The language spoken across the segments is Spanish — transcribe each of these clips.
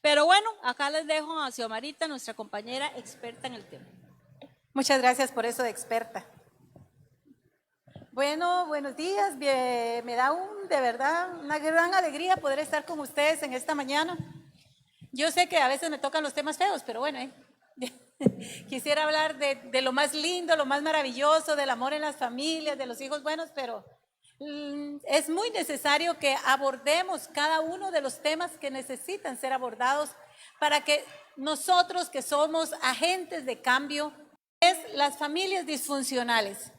Pero bueno, acá les dejo a Xiomarita, nuestra compañera experta en el tema. Muchas gracias por eso de experta. Bueno, buenos días. Me da de verdad una gran alegría poder estar con ustedes en esta mañana. Yo sé que a veces me tocan los temas feos, pero bueno, quisiera hablar de lo más lindo, lo más maravilloso, del amor en las familias, de los hijos buenos, pero es muy necesario que abordemos cada uno de los temas que necesitan ser abordados para que nosotros, que somos agentes de cambio, es las familias disfuncionales.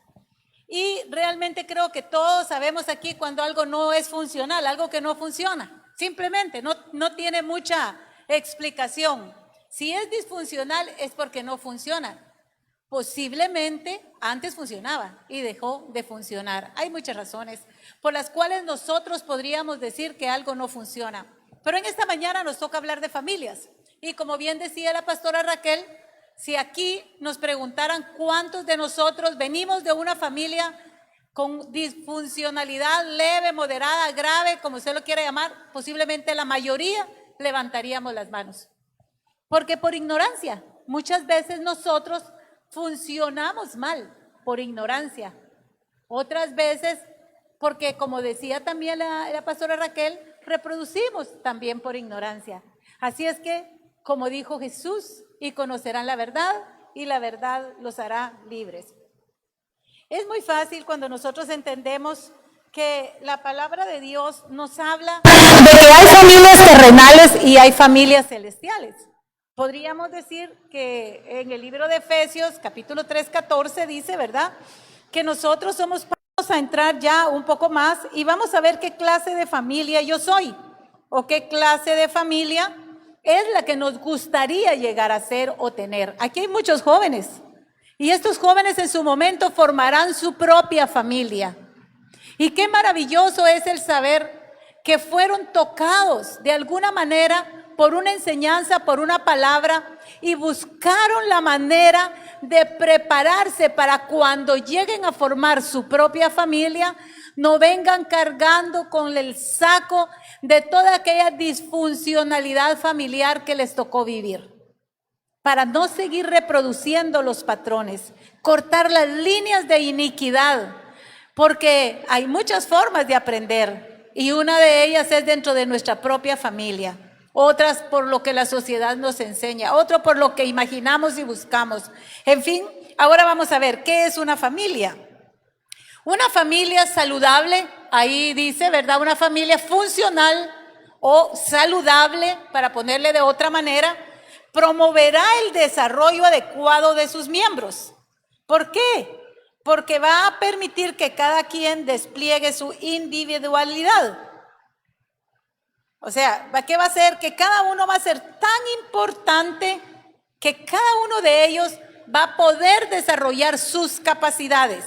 Y realmente creo que todos sabemos aquí cuando algo no es funcional, algo que no funciona. Simplemente no tiene mucha explicación. Si es disfuncional es porque no funciona. Posiblemente antes funcionaba y dejó de funcionar. Hay muchas razones por las cuales nosotros podríamos decir que algo no funciona. Pero en esta mañana nos toca hablar de familias. Y como bien decía la pastora Raquel, si aquí nos preguntaran cuántos de nosotros venimos de una familia con disfuncionalidad leve, moderada, grave, como usted lo quiera llamar, posiblemente la mayoría levantaríamos las manos. Porque por ignorancia, muchas veces nosotros funcionamos mal por ignorancia. Otras veces porque, como decía también la pastora Raquel, reproducimos también por ignorancia. Así es que, como dijo Jesús, y conocerán la verdad, y la verdad los hará libres. Es muy fácil cuando nosotros entendemos que la palabra de Dios nos habla de que hay familias terrenales y hay familias celestiales. Podríamos decir que en el libro de Efesios, capítulo 3, 14, dice, ¿verdad?, que nosotros somos, vamos a entrar ya un poco más y vamos a ver qué clase de familia yo soy, o qué clase de familia es la que nos gustaría llegar a ser o tener. Aquí hay muchos jóvenes, y estos jóvenes en su momento formarán su propia familia. Y qué maravilloso es el saber que fueron tocados de alguna manera por una enseñanza, por una palabra, y buscaron la manera de prepararse para cuando lleguen a formar su propia familia, no vengan cargando con el saco de toda aquella disfuncionalidad familiar que les tocó vivir. Para no seguir reproduciendo los patrones, cortar las líneas de iniquidad, porque hay muchas formas de aprender y una de ellas es dentro de nuestra propia familia, otras por lo que la sociedad nos enseña, otro por lo que imaginamos y buscamos. En fin, ahora vamos a ver qué es una familia. Una familia saludable, ahí dice, ¿verdad? Una familia funcional o saludable, para ponerle de otra manera, promoverá el desarrollo adecuado de sus miembros. ¿Por qué? Porque va a permitir que cada quien despliegue su individualidad. O sea, ¿qué va a hacer? Que cada uno va a ser tan importante que cada uno de ellos va a poder desarrollar sus capacidades.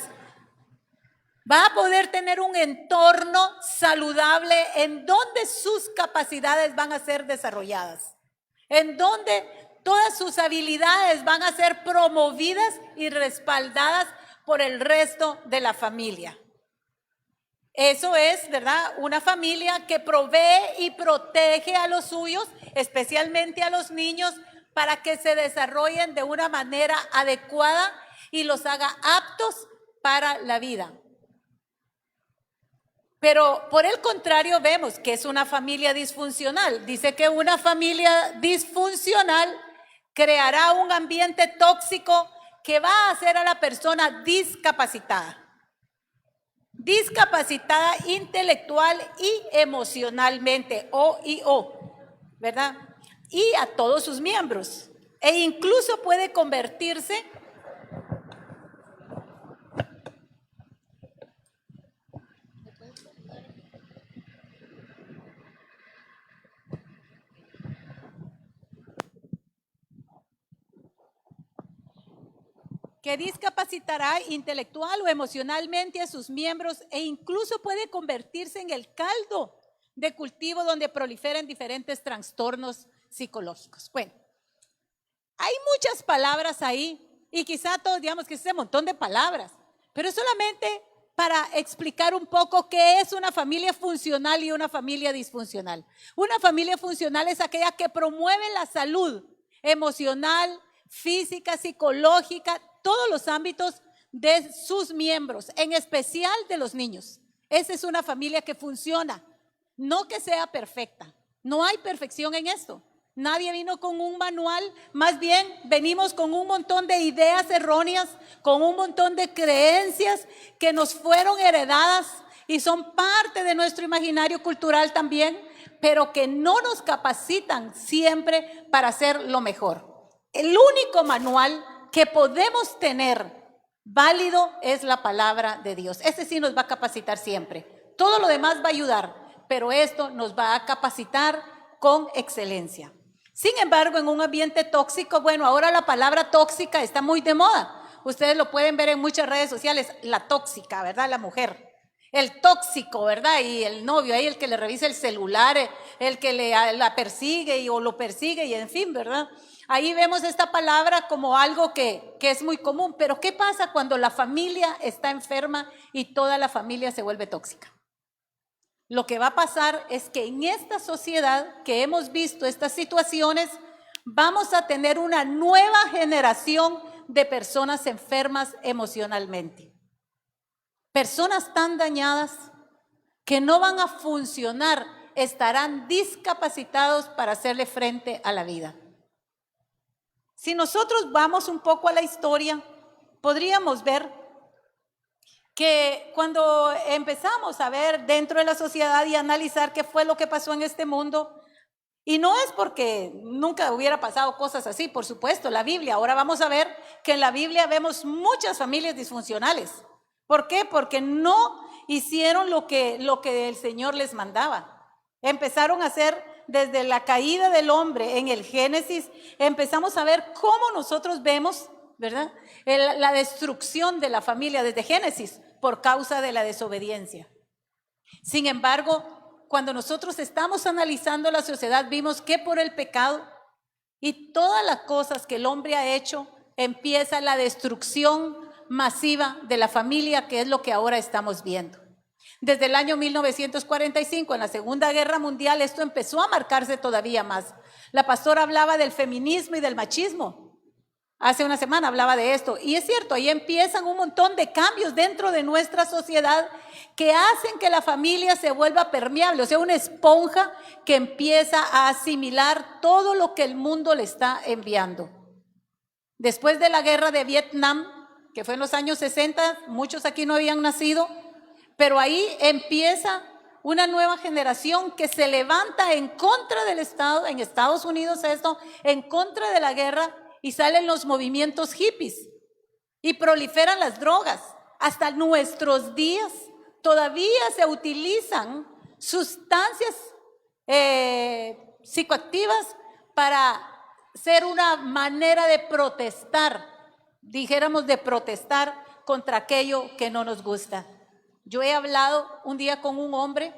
Va a poder tener un entorno saludable en donde sus capacidades van a ser desarrolladas, en donde todas sus habilidades van a ser promovidas y respaldadas por el resto de la familia. Eso es, ¿verdad?, una familia que provee y protege a los suyos, especialmente a los niños, para que se desarrollen de una manera adecuada y los haga aptos para la vida. Pero por el contrario vemos que es una familia disfuncional. Dice que una familia disfuncional creará un ambiente tóxico que va a hacer a la persona discapacitada. Discapacitada intelectual y emocionalmente, ¿verdad? Y a todos sus miembros. E incluso puede convertirse que discapacitará intelectual o emocionalmente a sus miembros e incluso puede convertirse en el caldo de cultivo donde proliferan diferentes trastornos psicológicos. Bueno, hay muchas palabras ahí y quizá todos digamos que es un montón de palabras, pero solamente para explicar un poco qué es una familia funcional y una familia disfuncional. Una familia funcional es aquella que promueve la salud emocional, física, psicológica, todos los ámbitos de sus miembros, en especial de los niños. Esa es una familia que funciona, no que sea perfecta. No hay perfección en esto. Nadie vino con un manual, más bien venimos con un montón de ideas erróneas, con un montón de creencias que nos fueron heredadas y son parte de nuestro imaginario cultural también, pero que no nos capacitan siempre para hacer lo mejor. El único manual que podemos tener válido es la palabra de Dios. Ese sí nos va a capacitar siempre. Todo lo demás va a ayudar, pero esto nos va a capacitar con excelencia. Sin embargo, en un ambiente tóxico, bueno, ahora la palabra tóxica está muy de moda. Ustedes lo pueden ver en muchas redes sociales, la tóxica, ¿verdad? La mujer. El tóxico, ¿verdad? Y el novio ahí, el que le revisa el celular, el que la persigue o lo persigue y en fin, ¿verdad? Ahí vemos esta palabra como algo que es muy común. Pero ¿qué pasa cuando la familia está enferma y toda la familia se vuelve tóxica? Lo que va a pasar es que en esta sociedad que hemos visto estas situaciones, vamos a tener una nueva generación de personas enfermas emocionalmente. Personas tan dañadas que no van a funcionar, estarán discapacitados para hacerle frente a la vida. Si nosotros vamos un poco a la historia, podríamos ver que cuando empezamos a ver dentro de la sociedad y analizar qué fue lo que pasó en este mundo, y no es porque nunca hubiera pasado cosas así, por supuesto, la Biblia, ahora vamos a ver que en la Biblia vemos muchas familias disfuncionales. ¿Por qué? Porque no hicieron lo que el Señor les mandaba. Empezaron a hacer desde la caída del hombre en el Génesis, empezamos a ver cómo nosotros vemos, ¿verdad? La destrucción de la familia desde Génesis por causa de la desobediencia. Sin embargo, cuando nosotros estamos analizando la sociedad, vimos que por el pecado y todas las cosas que el hombre ha hecho, empieza la destrucción masiva de la familia, que es lo que ahora estamos viendo. Desde el año 1945, en la Segunda Guerra Mundial, esto empezó a marcarse todavía más. La pastora hablaba del feminismo y del machismo. Hace una semana hablaba de esto. Y es cierto, ahí empiezan un montón de cambios dentro de nuestra sociedad que hacen que la familia se vuelva permeable, o sea, una esponja que empieza a asimilar todo lo que el mundo le está enviando. Después de la guerra de Vietnam, que fue en los años 60, muchos aquí no habían nacido, pero ahí empieza una nueva generación que se levanta en contra del Estado, en Estados Unidos esto, en contra de la guerra, y salen los movimientos hippies y proliferan las drogas. Hasta nuestros días todavía se utilizan sustancias psicoactivas para ser una manera de protestar, dijéramos de protestar contra aquello que no nos gusta. Yo he hablado un día con un hombre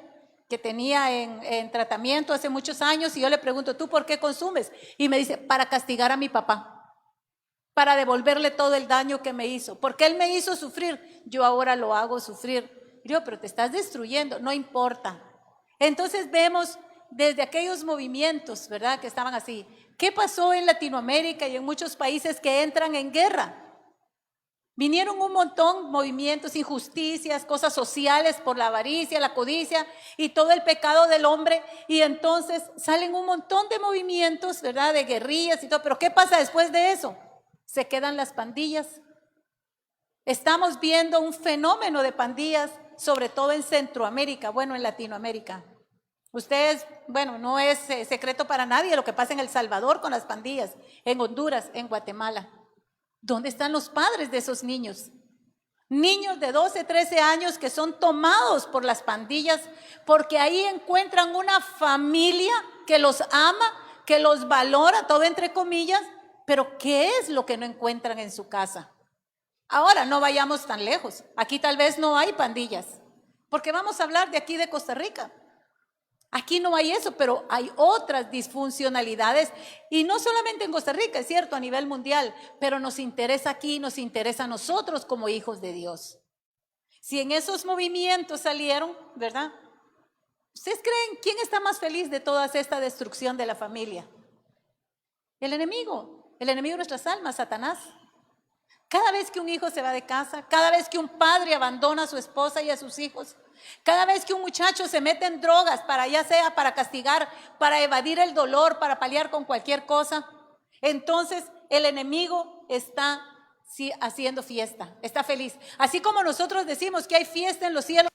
que tenía en tratamiento hace muchos años y yo le pregunto, ¿tú por qué consumes? Y me dice, para castigar a mi papá, para devolverle todo el daño que me hizo, porque él me hizo sufrir, yo ahora lo hago sufrir. Y yo, pero te estás destruyendo, no importa. Entonces vemos desde aquellos movimientos, ¿verdad?, que estaban así. ¿Qué pasó en Latinoamérica y en muchos países que entran en guerra? Vinieron un montón movimientos, injusticias, cosas sociales por la avaricia, la codicia y todo el pecado del hombre, y entonces salen un montón de movimientos, ¿verdad?, de guerrillas y todo. Pero ¿qué pasa después de eso? Se quedan las pandillas. Estamos viendo un fenómeno de pandillas, sobre todo en Centroamérica, bueno, en Latinoamérica. Ustedes, bueno, no es secreto para nadie lo que pasa en El Salvador con las pandillas, en Honduras, en Guatemala. ¿Dónde están los padres de esos niños? Niños de 12, 13 años que son tomados por las pandillas porque ahí encuentran una familia que los ama, que los valora, todo entre comillas, pero ¿qué es lo que no encuentran en su casa? Ahora, no vayamos tan lejos. Aquí tal vez no hay pandillas, porque vamos a hablar de aquí de Costa Rica. Aquí no hay eso, pero hay otras disfuncionalidades, y no solamente en Costa Rica, es cierto, a nivel mundial, pero nos interesa aquí, nos interesa a nosotros como hijos de Dios. Si en esos movimientos salieron, ¿verdad? ¿Ustedes creen quién está más feliz de toda esta destrucción de la familia? El enemigo de nuestras almas, Satanás. Cada vez que un hijo se va de casa, cada vez que un padre abandona a su esposa y a sus hijos, cada vez que un muchacho se mete en drogas, para ya sea para castigar, para evadir el dolor, para paliar con cualquier cosa, entonces el enemigo está haciendo fiesta, está feliz. Así como nosotros decimos que hay fiesta en los cielos,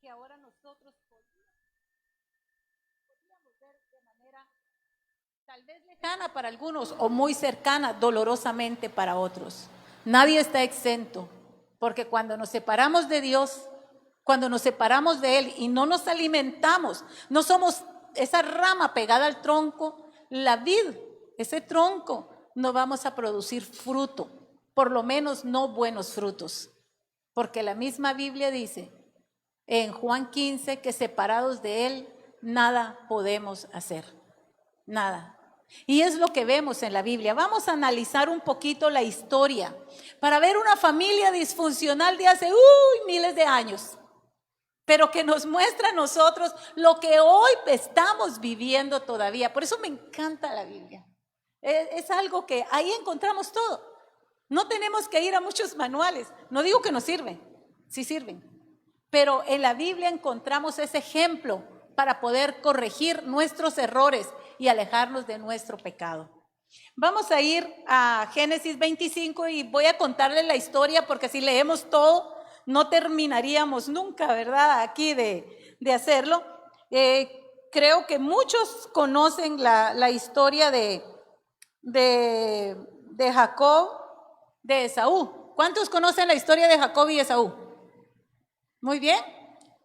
que ahora nosotros podríamos ver de manera tal vez lejana para algunos o muy cercana, dolorosamente para otros. Nadie está exento, porque cuando nos separamos de Dios, cuando nos separamos de Él y no nos alimentamos, no somos esa rama pegada al tronco, la vid, ese tronco, no vamos a producir fruto, por lo menos no buenos frutos, porque la misma Biblia dice en Juan 15 que separados de Él nada podemos hacer, nada. Y es lo que vemos en la Biblia. Vamos a analizar un poquito la historia para ver una familia disfuncional de hace miles de años, pero que nos muestra a nosotros lo que hoy estamos viviendo todavía. Por eso me encanta la Biblia. Es algo que ahí encontramos todo. No tenemos que ir a muchos manuales. No digo que no sirven, sí sirven. Pero en la Biblia encontramos ese ejemplo para poder corregir nuestros errores y alejarnos de nuestro pecado. Vamos a ir a Génesis 25 y voy a contarles la historia, porque si leemos todo no terminaríamos nunca, ¿verdad? Aquí de hacerlo. Creo que muchos conocen la historia de Jacob, de Esaú. ¿Cuántos conocen la historia de Jacob y Esaú? Muy bien,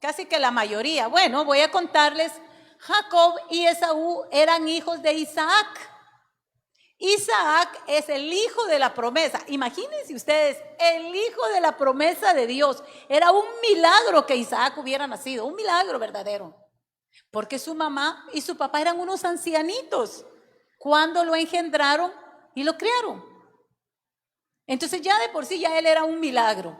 casi que la mayoría. Bueno, voy a contarles. Jacob y Esaú eran hijos de Isaac. Isaac es el hijo de la promesa. Imagínense ustedes, el hijo de la promesa de Dios. Era un milagro que Isaac hubiera nacido, un milagro verdadero. Porque su mamá y su papá eran unos ancianitos cuando lo engendraron y lo criaron. Entonces ya de por sí ya él era un milagro.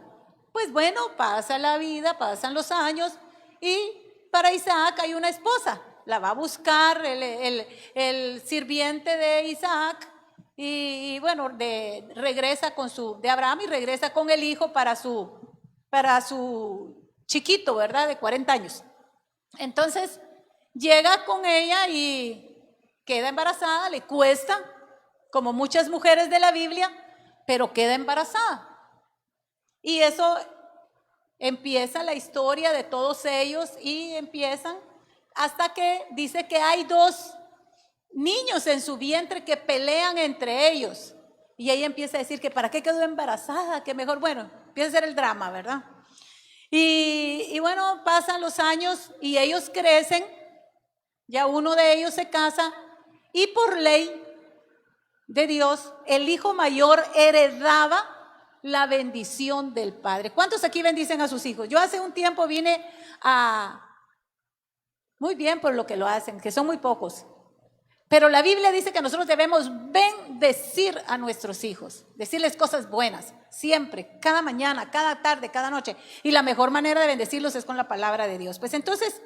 Pues bueno, pasa la vida, pasan los años y para Isaac hay una esposa. La va a buscar el sirviente de Isaac y bueno, regresa de Abraham y regresa con el hijo para su chiquito, ¿verdad? De 40 años. Entonces llega con ella y queda embarazada, le cuesta, como muchas mujeres de la Biblia, pero queda embarazada. Y eso empieza la historia de todos ellos y empiezan hasta que dice que hay 2 niños en su vientre que pelean entre ellos. Y ella empieza a decir que para qué quedó embarazada, que mejor, bueno, empieza a ser el drama, ¿verdad? Y bueno, pasan los años y ellos crecen, ya uno de ellos se casa y por ley de Dios, el hijo mayor heredaba la bendición del padre. ¿Cuántos aquí bendicen a sus hijos? Yo hace un tiempo vine muy bien por lo que lo hacen, que son muy pocos. Pero la Biblia dice que nosotros debemos bendecir a nuestros hijos, decirles cosas buenas, siempre, cada mañana, cada tarde, cada noche. Y la mejor manera de bendecirlos es con la palabra de Dios. Pues entonces,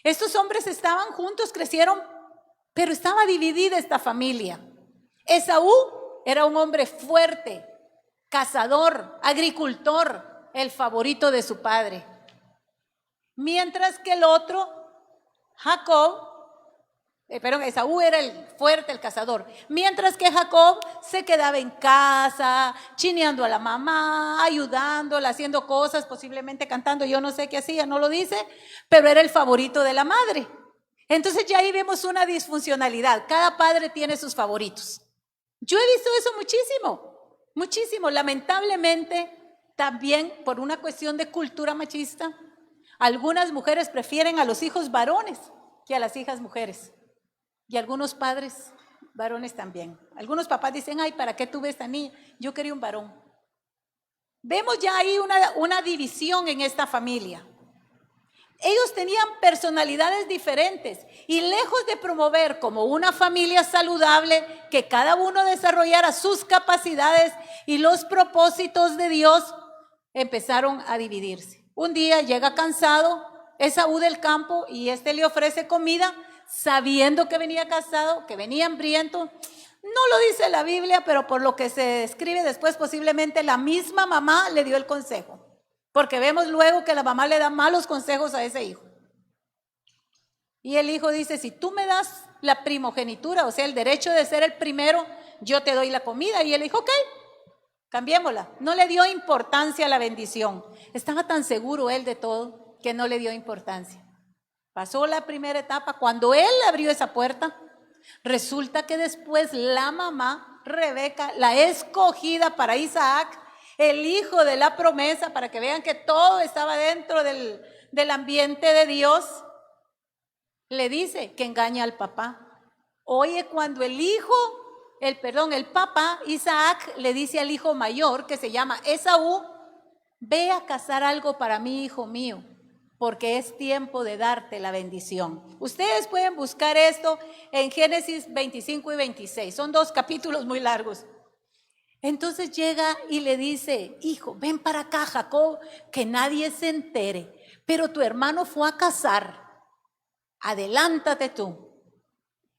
estos hombres estaban juntos, crecieron, pero estaba dividida esta familia. Esaú era un hombre fuerte, cazador, agricultor, el favorito de su padre. Mientras que el otro, Esaú era el fuerte, el cazador. Mientras que Jacob se quedaba en casa, chineando a la mamá, ayudándola, haciendo cosas, posiblemente cantando, yo no sé qué hacía, no lo dice, pero era el favorito de la madre. Entonces ya ahí vemos una disfuncionalidad. Cada padre tiene sus favoritos. Yo he visto eso muchísimo. Lamentablemente, también por una cuestión de cultura machista, algunas mujeres prefieren a los hijos varones que a las hijas mujeres. Y algunos padres varones también. Algunos papás dicen, ay, ¿para qué tuve esta niña? Yo quería un varón. Vemos ya ahí una división en esta familia. Ellos tenían personalidades diferentes y lejos de promover como una familia saludable, que cada uno desarrollara sus capacidades y los propósitos de Dios, empezaron a dividirse. Un día llega cansado Esaú del campo y le ofrece comida, sabiendo que venía cansado, que venía hambriento. No lo dice la Biblia, pero por lo que se escribe después, posiblemente la misma mamá le dio el consejo. Porque vemos luego que la mamá le da malos consejos a ese hijo. Y el hijo dice, si tú me das la primogenitura, o sea, el derecho de ser el primero, yo te doy la comida. Y él dijo, ok, cambiémosla. No le dio importancia a la bendición. Estaba tan seguro él de todo que no le dio importancia. Pasó la primera etapa. Cuando él abrió esa puerta, resulta que después la mamá, Rebeca, la escogida para Isaac, el hijo de la promesa, para que vean que todo estaba dentro del ambiente de Dios, le dice que engaña al papá. Oye, cuando el papá, Isaac, le dice al hijo mayor, que se llama Esaú, ve a cazar algo para mí, hijo mío, porque es tiempo de darte la bendición. Ustedes pueden buscar esto en Génesis 25 y 26, son 2 capítulos muy largos. Entonces llega y le dice, hijo, ven para acá, Jacob, que nadie se entere, pero tu hermano fue a cazar, adelántate tú.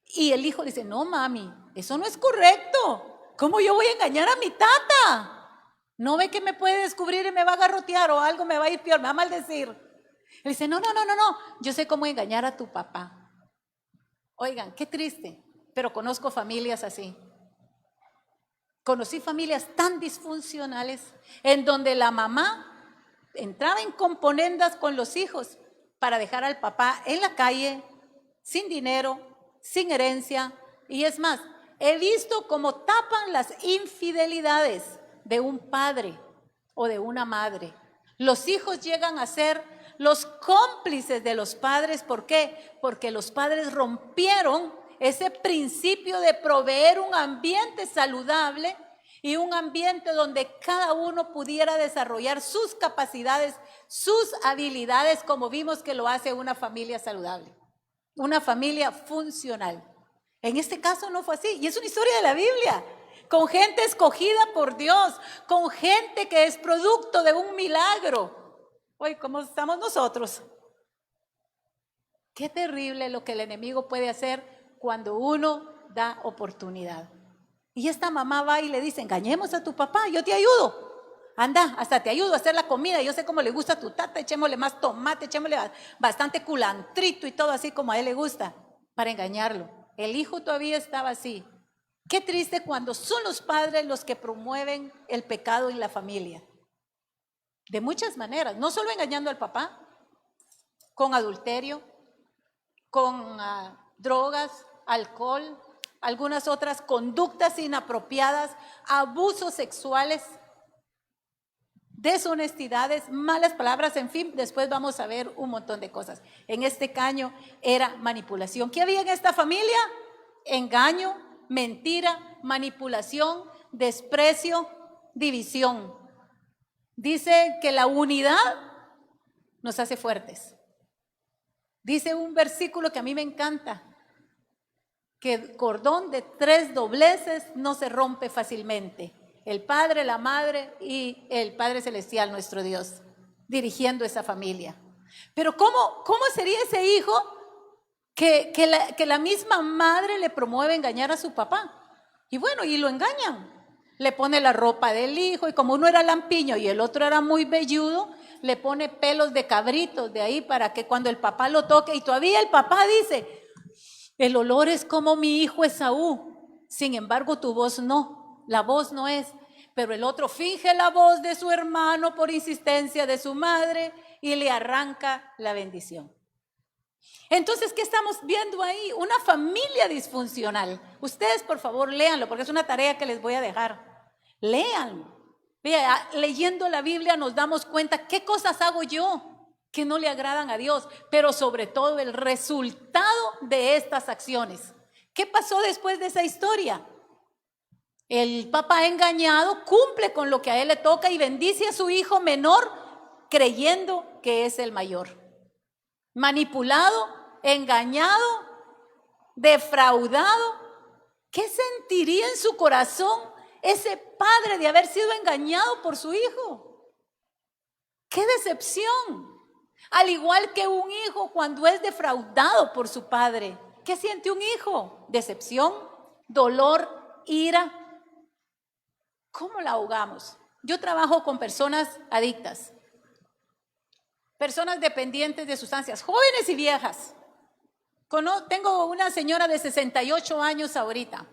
Y el hijo dice, no mami, eso no es correcto. ¿Cómo yo voy a engañar a mi tata? ¿No ve que me puede descubrir y me va a garrotear o algo me va a ir peor, me va a maldecir? Él dice, no, yo sé cómo engañar a tu papá. Oigan, qué triste, pero conozco familias así. Conocí familias tan disfuncionales en donde la mamá entraba en componendas con los hijos para dejar al papá en la calle, sin dinero, sin herencia. Y es más, he visto cómo tapan las infidelidades de un padre o de una madre. Los hijos llegan a ser los cómplices de los padres. ¿Por qué? Porque los padres rompieron ese principio de proveer un ambiente saludable y un ambiente donde cada uno pudiera desarrollar sus capacidades, sus habilidades, como vimos que lo hace una familia saludable, una familia funcional. En este caso no fue así, y es una historia de la Biblia, con gente escogida por Dios, con gente que es producto de un milagro. Hoy, ¿cómo estamos nosotros? Qué terrible lo que el enemigo puede hacer cuando uno da oportunidad. Y esta mamá va y le dice, engañemos a tu papá, yo te ayudo. Anda, hasta te ayudo a hacer la comida, yo sé cómo le gusta a tu tata, echémosle más tomate, echémosle bastante culantrito y todo así como a él le gusta, para engañarlo. El hijo todavía estaba así. Qué triste cuando son los padres los que promueven el pecado en la familia. De muchas maneras, no solo engañando al papá, con adulterio, con drogas, alcohol, algunas otras conductas inapropiadas, abusos sexuales, deshonestidades, malas palabras, en fin, después vamos a ver un montón de cosas. En este caso era manipulación. ¿Qué había en esta familia? Engaño, mentira, manipulación, desprecio, división. Dice que la unidad nos hace fuertes. Dice un versículo que a mí me encanta, que el cordón de 3 dobleces no se rompe fácilmente. El Padre, la Madre y el Padre Celestial, nuestro Dios, dirigiendo esa familia. Pero ¿cómo sería ese hijo que la misma madre le promueve engañar a su papá? Y bueno, y lo engañan. Le pone la ropa del hijo y como uno era lampiño y el otro era muy velludo, le pone pelos de cabritos de ahí para que cuando el papá lo toque, y todavía el papá dice, el olor es como mi hijo Esaú, sin embargo tu voz no, la voz no es, pero el otro finge la voz de su hermano por insistencia de su madre y le arranca la bendición. Entonces, ¿qué estamos viendo ahí? Una familia disfuncional. Ustedes, por favor, léanlo, porque es una tarea que les voy a dejar. Léanlo. Vea, leyendo la Biblia nos damos cuenta qué cosas hago yo que no le agradan a Dios, pero sobre todo el resultado de estas acciones. ¿Qué pasó después de esa historia? El papá engañado cumple con lo que a él le toca y bendice a su hijo menor creyendo que es el mayor. Manipulado, engañado, defraudado. ¿Qué sentiría en su corazón ese padre de haber sido engañado por su hijo? ¡Qué decepción! Al igual que un hijo cuando es defraudado por su padre. ¿Qué siente un hijo? Decepción, dolor, ira. ¿Cómo la ahogamos? Yo trabajo con personas adictas, personas dependientes de sustancias, jóvenes y viejas. Tengo una señora de 68 años ahorita,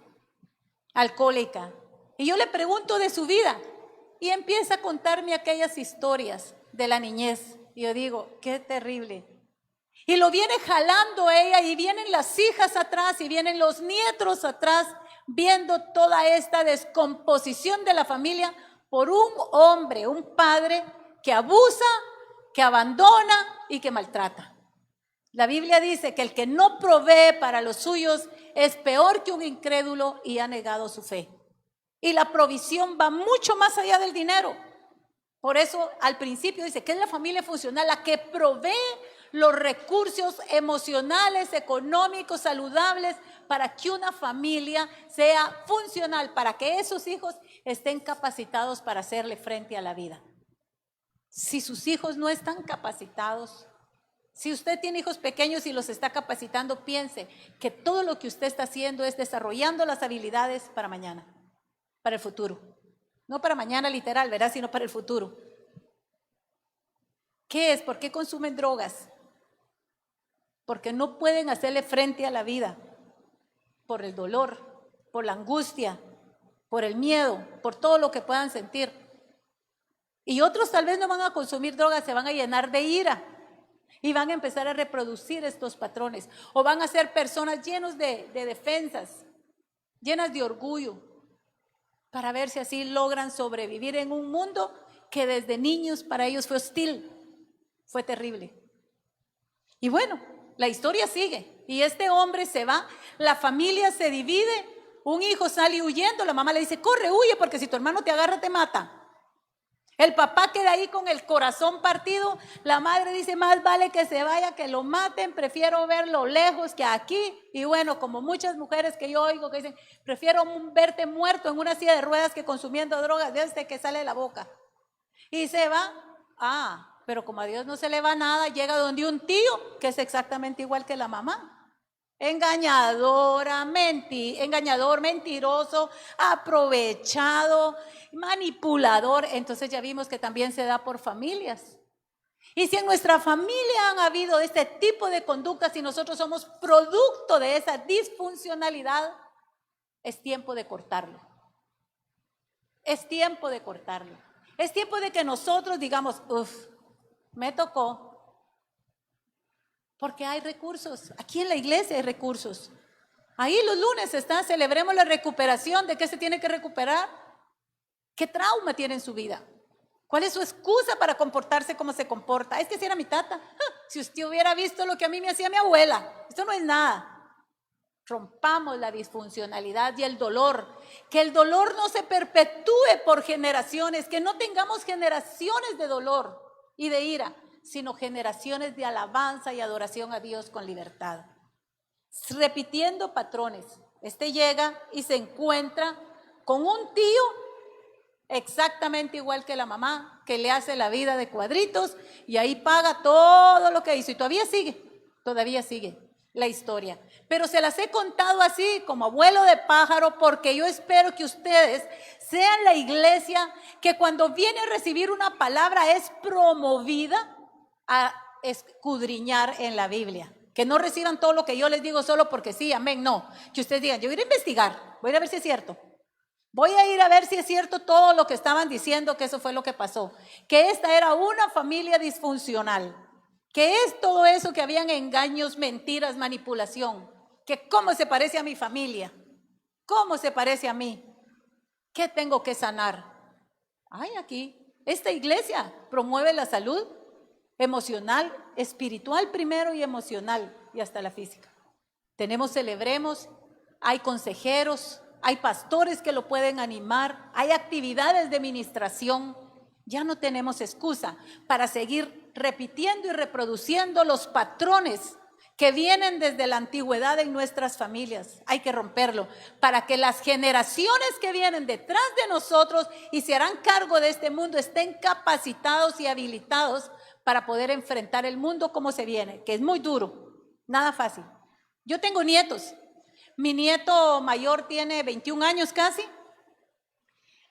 alcohólica, y yo le pregunto de su vida y empieza a contarme aquellas historias de la niñez. Y yo digo, qué terrible. Y lo viene jalando ella y vienen las hijas atrás y vienen los nietos atrás, viendo toda esta descomposición de la familia por un hombre, un padre que abusa, que abandona y que maltrata. La Biblia dice que el que no provee para los suyos es peor que un incrédulo y ha negado su fe. Y la provisión va mucho más allá del dinero. Por eso al principio dice que es la familia funcional la que provee los recursos emocionales, económicos, saludables para que una familia sea funcional, para que esos hijos estén capacitados para hacerle frente a la vida. Si sus hijos no están capacitados, si usted tiene hijos pequeños y los está capacitando, piense que todo lo que usted está haciendo es desarrollando las habilidades para mañana, para el futuro. No para mañana literal, ¿verdad? Sino para el futuro. ¿Qué es? ¿Por qué consumen drogas? Porque no pueden hacerle frente a la vida, por el dolor, por la angustia, por el miedo, por todo lo que puedan sentir. Y otros tal vez no van a consumir drogas, se van a llenar de ira y van a empezar a reproducir estos patrones. O van a ser personas llenas de defensas, llenas de orgullo, para ver si así logran sobrevivir en un mundo que desde niños para ellos fue hostil, fue terrible. Y bueno, la historia sigue y este hombre se va, la familia se divide, un hijo sale huyendo, la mamá le dice, corre, huye porque si tu hermano te agarra te mata. El papá queda ahí con el corazón partido, la madre dice, más vale que se vaya, que lo maten, prefiero verlo lejos que aquí. Y bueno, como muchas mujeres que yo oigo que dicen, prefiero verte muerto en una silla de ruedas que consumiendo drogas desde que sale de la boca. Y se va, pero como a Dios no se le va nada, llega donde un tío que es exactamente igual que la mamá. Engañador, mentiroso, aprovechado, manipulador. Entonces ya vimos que también se da por familias. Y si en nuestra familia han habido este tipo de conductas y nosotros somos producto de esa disfuncionalidad, es tiempo de cortarlo. Es tiempo de cortarlo. Es tiempo de que nosotros digamos, me tocó. Porque hay recursos. Aquí en la iglesia hay recursos. Ahí los lunes celebremos la recuperación. ¿De qué se tiene que recuperar? ¿Qué trauma tiene en su vida? ¿Cuál es su excusa para comportarse como se comporta? Es que si era mi tata. Si usted hubiera visto lo que a mí me hacía mi abuela. Esto no es nada. Rompamos la disfuncionalidad y el dolor. Que el dolor no se perpetúe por generaciones. Que no tengamos generaciones de dolor y de ira, sino generaciones de alabanza y adoración a Dios con libertad. Repitiendo patrones. Este llega y se encuentra con un tío exactamente igual que la mamá, que le hace la vida de cuadritos y ahí paga todo lo que hizo. Y todavía sigue la historia. Pero se las he contado así como abuelo de pájaro porque yo espero que ustedes sean la iglesia que cuando viene a recibir una palabra es promovida a escudriñar en la Biblia. Que no reciban todo lo que yo les digo solo porque sí, amén, no. Que ustedes digan, yo voy a ir a investigar, voy a ir a ver si es cierto. Voy a ir a ver si es cierto todo lo que estaban diciendo, que eso fue lo que pasó. Que esta era una familia disfuncional. Que es todo eso que habían engaños, mentiras, manipulación. Que cómo se parece a mi familia. ¿Cómo se parece a mí? ¿Qué tengo que sanar? Aquí, esta iglesia promueve la salud emocional, espiritual primero y emocional y hasta la física. Celebremos, hay consejeros, hay pastores que lo pueden animar, hay actividades de ministración. Ya no tenemos excusa para seguir repitiendo y reproduciendo los patrones que vienen desde la antigüedad en nuestras familias. Hay que romperlo para que las generaciones que vienen detrás de nosotros y se harán cargo de este mundo estén capacitados y habilitados para poder enfrentar el mundo como se viene, que es muy duro, nada fácil. Yo tengo nietos. Mi nieto mayor tiene 21 años casi.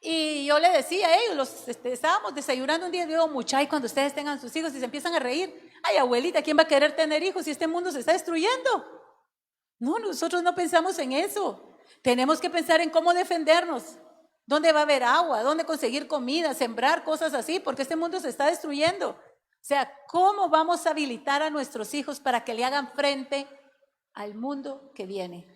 Y yo le decía a ellos, estábamos desayunando un día y digo, muchachos, cuando ustedes tengan sus hijos y se empiezan a reír, ay abuelita, ¿quién va a querer tener hijos si este mundo se está destruyendo? No, nosotros no pensamos en eso. Tenemos que pensar en cómo defendernos, dónde va a haber agua, dónde conseguir comida, sembrar cosas así, porque este mundo se está destruyendo. O sea, ¿cómo vamos a habilitar a nuestros hijos para que le hagan frente al mundo que viene?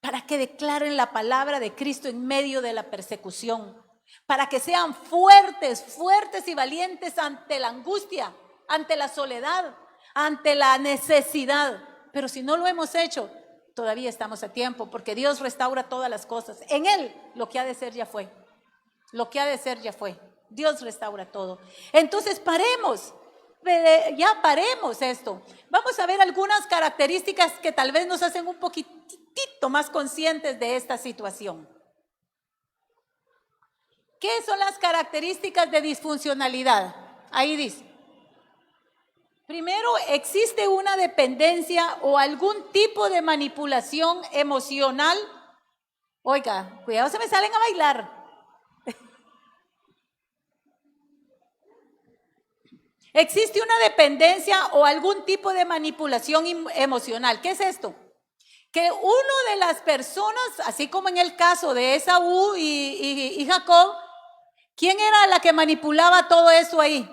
Para que declaren la palabra de Cristo en medio de la persecución, para que sean fuertes, fuertes y valientes ante la angustia, ante la soledad, ante la necesidad. Pero si no lo hemos hecho, todavía estamos a tiempo, porque Dios restaura todas las cosas. En Él lo que ha de ser ya fue, lo que ha de ser ya fue. Dios restaura todo. Entonces paremos esto. Vamos a ver algunas características que tal vez nos hacen un poquitito más conscientes de esta situación. ¿Qué son las características de disfuncionalidad? Ahí dice. Primero, existe una dependencia o algún tipo de manipulación emocional. Oiga, cuidado, se me salen a bailar. Existe una dependencia o algún tipo de manipulación emocional. ¿Qué es esto? Que uno de las personas, así como en el caso de Esaú y Jacob, ¿quién era la que manipulaba todo eso ahí?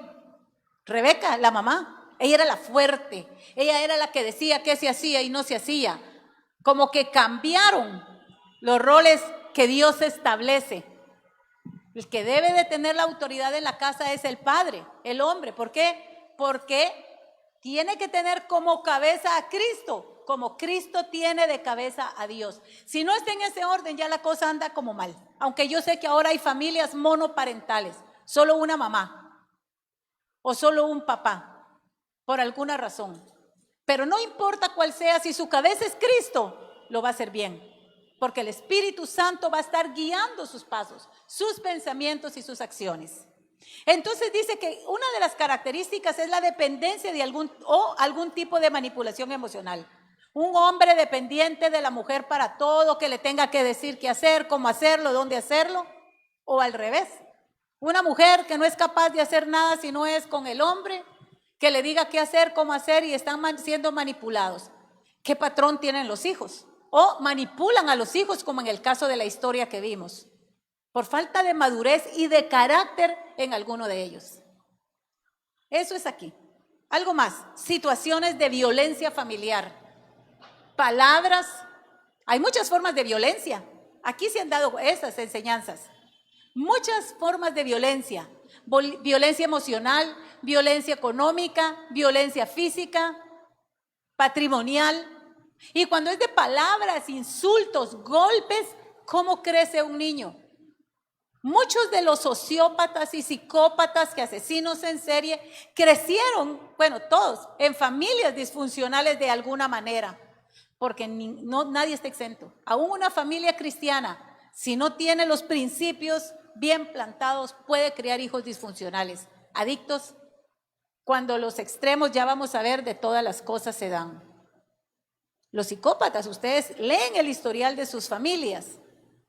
Rebeca, la mamá. Ella era la fuerte. Ella era la que decía qué se hacía y no se hacía. Como que cambiaron los roles que Dios establece. El que debe de tener la autoridad en la casa es el padre, el hombre. ¿Por qué? Porque tiene que tener como cabeza a Cristo, como Cristo tiene de cabeza a Dios. Si no está en ese orden, ya la cosa anda como mal. Aunque yo sé que ahora hay familias monoparentales, solo una mamá o solo un papá, por alguna razón. Pero no importa cuál sea, si su cabeza es Cristo, lo va a hacer bien. Porque el Espíritu Santo va a estar guiando sus pasos, sus pensamientos y sus acciones. Entonces dice que una de las características es la dependencia de algún tipo de manipulación emocional. Un hombre dependiente de la mujer para todo, que le tenga que decir qué hacer, cómo hacerlo, dónde hacerlo, o al revés. Una mujer que no es capaz de hacer nada si no es con el hombre, que le diga qué hacer, cómo hacer y están siendo manipulados. ¿Qué patrón tienen los hijos? O manipulan a los hijos, como en el caso de la historia que vimos, por falta de madurez y de carácter en alguno de ellos. Eso es aquí. Algo más, situaciones de violencia familiar, palabras. Hay muchas formas de violencia. Aquí se han dado esas enseñanzas. Muchas formas de violencia. Violencia emocional, violencia económica, violencia física, patrimonial. Y cuando es de palabras, insultos, golpes, ¿cómo crece un niño? Muchos de los sociópatas y psicópatas, que asesinos en serie, crecieron, bueno, todos, en familias disfuncionales de alguna manera, porque nadie está exento. Aún una familia cristiana, si no tiene los principios bien plantados, puede crear hijos disfuncionales, adictos, cuando los extremos ya vamos a ver de todas las cosas se dan. Los psicópatas, ustedes leen el historial de sus familias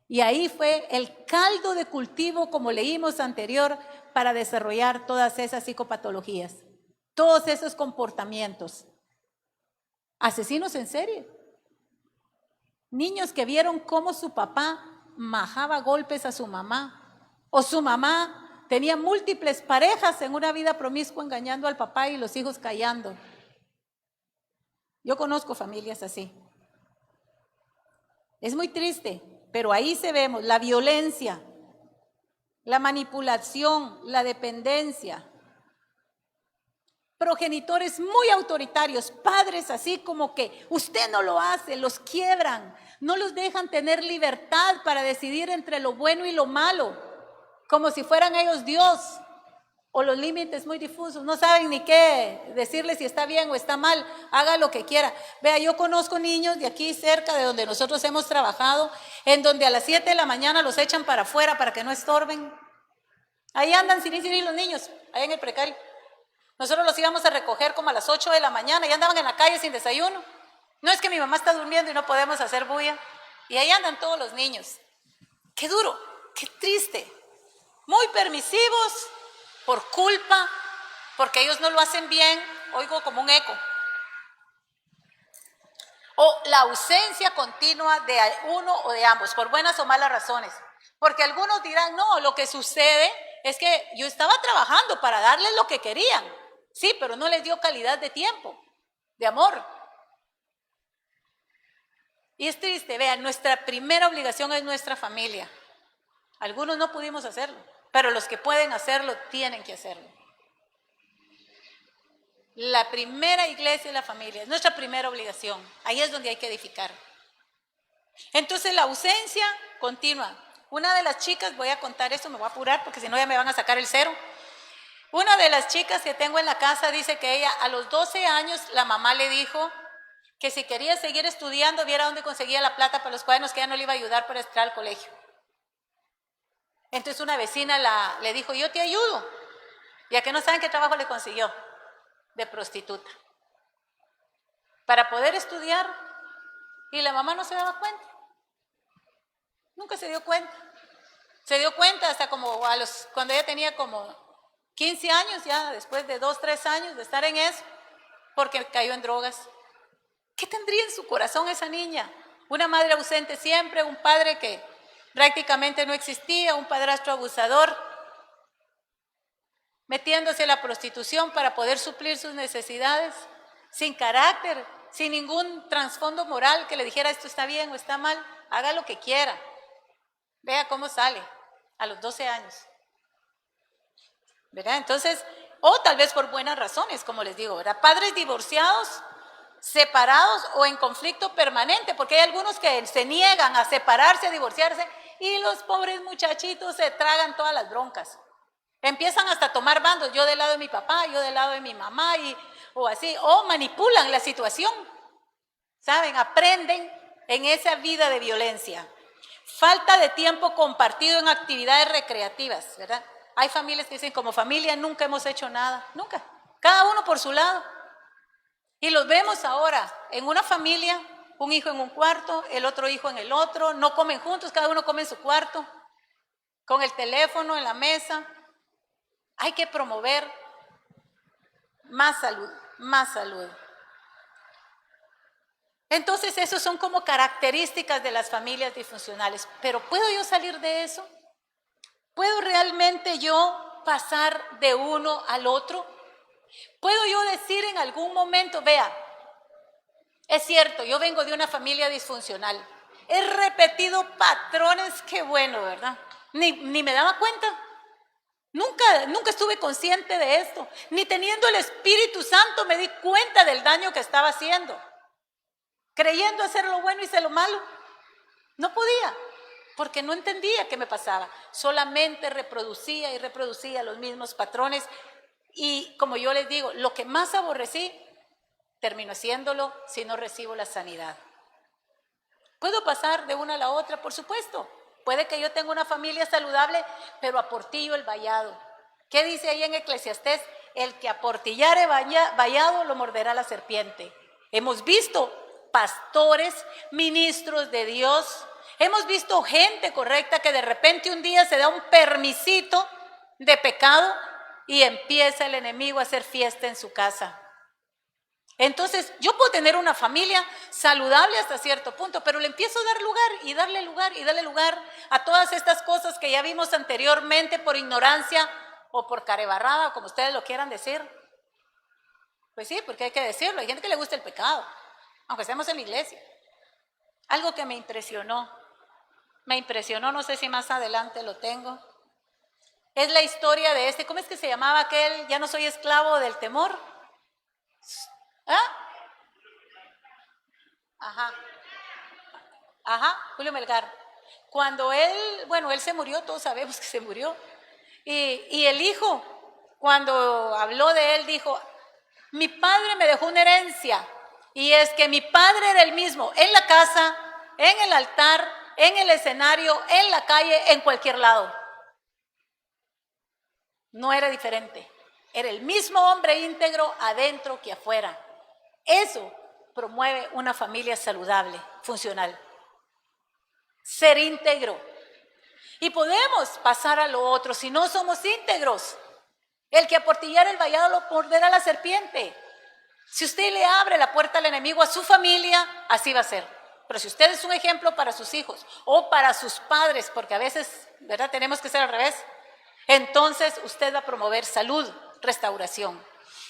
y ahí fue el caldo de cultivo, como leímos anterior, para desarrollar todas esas psicopatologías, todos esos comportamientos. Asesinos en serie. Niños que vieron cómo su papá majaba golpes a su mamá o su mamá tenía múltiples parejas en una vida promiscua engañando al papá y los hijos callando. Yo conozco familias así. Es muy triste, pero ahí se vemos la violencia, la manipulación, la dependencia. Progenitores muy autoritarios, padres así como que usted no lo hace, los quiebran, No los dejan tener libertad para decidir entre lo bueno y lo malo, como si fueran ellos Dios, o los límites muy difusos. No saben ni qué decirle si está bien o está mal, haga lo que quiera. Vea, yo conozco niños de aquí cerca de donde nosotros hemos trabajado, en donde a las 7 de la mañana los echan para afuera para que no estorben. Ahí andan sin ir los niños, ahí en el precario. Nosotros los íbamos a recoger como a las 8 de la mañana y andaban en la calle sin desayuno. No es que mi mamá está durmiendo y no podemos hacer bulla. Y ahí andan todos los niños. Qué duro, qué triste. Muy permisivos por culpa, porque ellos no lo hacen bien, oigo como un eco. O la ausencia continua de uno o de ambos, por buenas o malas razones. Porque algunos dirán, no, lo que sucede es que yo estaba trabajando para darles lo que querían. Sí, pero no les dio calidad de tiempo, de amor. Y es triste, vean, nuestra primera obligación es nuestra familia. Algunos no pudimos hacerlo, pero los que pueden hacerlo, tienen que hacerlo. La primera iglesia es la familia, es nuestra primera obligación. Ahí es donde hay que edificar. Entonces la ausencia continua. Una de las chicas, voy a contar esto, me voy a apurar porque si no ya me van a sacar el cero. Una de las chicas que tengo en la casa dice que ella a los 12 años la mamá le dijo que si quería seguir estudiando viera dónde conseguía la plata para los cuadernos, que ella no le iba a ayudar para entrar al colegio. Entonces una vecina le dijo, yo te ayudo. Ya que no saben qué trabajo le consiguió, de prostituta, para poder estudiar. Y la mamá no se daba cuenta. Nunca se dio cuenta. Se dio cuenta hasta como cuando ella tenía como 15 años, ya después de 2, 3 años de estar en eso, porque cayó en drogas. ¿Qué tendría en su corazón esa niña? Una madre ausente siempre, un padre que prácticamente no existía, un padrastro abusador, metiéndose en la prostitución para poder suplir sus necesidades, sin carácter, sin ningún trasfondo moral que le dijera esto está bien o está mal, haga lo que quiera. Vea cómo sale a los 12 años. ¿Verdad? Entonces, o tal vez por buenas razones, como les digo, ¿verdad? Padres divorciados, separados o en conflicto permanente, porque hay algunos que se niegan a separarse, a divorciarse, y los pobres muchachitos se tragan todas las broncas. Empiezan hasta a tomar bandos, yo del lado de mi papá, yo del lado de mi mamá, o así, o manipulan la situación, ¿saben? Aprenden en esa vida de violencia. Falta de tiempo compartido en actividades recreativas, ¿verdad? Hay familias que dicen, como familia nunca hemos hecho nada, nunca, cada uno por su lado. Y los vemos ahora en una familia, un hijo en un cuarto, el otro hijo en el otro, no comen juntos, cada uno come en su cuarto, con el teléfono en la mesa. Hay que promover más salud, más salud. Entonces, esos son como características de las familias disfuncionales. Pero ¿puedo yo salir de eso? ¿Puedo realmente yo pasar de uno al otro? ¿Puedo yo decir en algún momento, vea, es cierto, yo vengo de una familia disfuncional, he repetido patrones, qué bueno, ¿verdad? Ni me daba cuenta. Nunca estuve consciente de esto, ni teniendo el Espíritu Santo me di cuenta del daño que estaba haciendo, creyendo hacer lo bueno y hacer lo malo. No podía, porque no entendía qué me pasaba, solamente reproducía y reproducía los mismos patrones y como yo les digo, lo que más aborrecí, termino haciéndolo si no recibo la sanidad. ¿Puedo pasar de una a la otra? Por supuesto. Puede que yo tenga una familia saludable, pero aportillo el vallado. ¿Qué dice ahí en Eclesiastés? El que aportillare vallado lo morderá la serpiente. Hemos visto pastores, ministros de Dios, hemos visto gente correcta que de repente un día se da un permisito de pecado y empieza el enemigo a hacer fiesta en su casa. Entonces, yo puedo tener una familia saludable hasta cierto punto, pero le empiezo a dar lugar y darle lugar y darle lugar a todas estas cosas que ya vimos anteriormente por ignorancia o por carebarrada, como ustedes lo quieran decir. Pues sí, porque hay que decirlo, hay gente que le gusta el pecado, aunque estemos en la iglesia. Algo que me impresionó, no sé si más adelante lo tengo, es la historia de ¿cómo es que se llamaba aquel? Ya no soy esclavo del temor. ¿Ah? Ajá. Julio Melgar. Cuando él se murió, todos sabemos que se murió. Y el hijo, cuando habló de él, dijo, mi padre me dejó una herencia. Y es que mi padre era el mismo, en la casa, en el altar, en el escenario, en la calle, en cualquier lado. No era diferente. Era el mismo hombre íntegro adentro que afuera. Eso promueve una familia saludable, funcional. Ser íntegro. Y podemos pasar a lo otro si no somos íntegros. El que aportillara el vallado lo morderá la serpiente. Si usted le abre la puerta al enemigo a su familia, así va a ser. Pero si usted es un ejemplo para sus hijos o para sus padres, porque a veces, ¿verdad?, tenemos que ser al revés, entonces usted va a promover salud, restauración.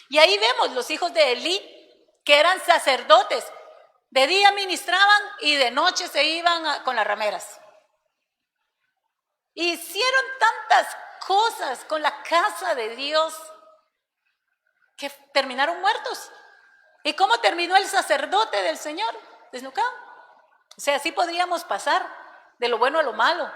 Y ahí vemos los hijos de Elí, que eran sacerdotes. De día ministraban y de noche se iban con las rameras. Hicieron tantas cosas con la casa de Dios que terminaron muertos. ¿Y cómo terminó el sacerdote del Señor? Desnucado. O sea, así podríamos pasar de lo bueno a lo malo.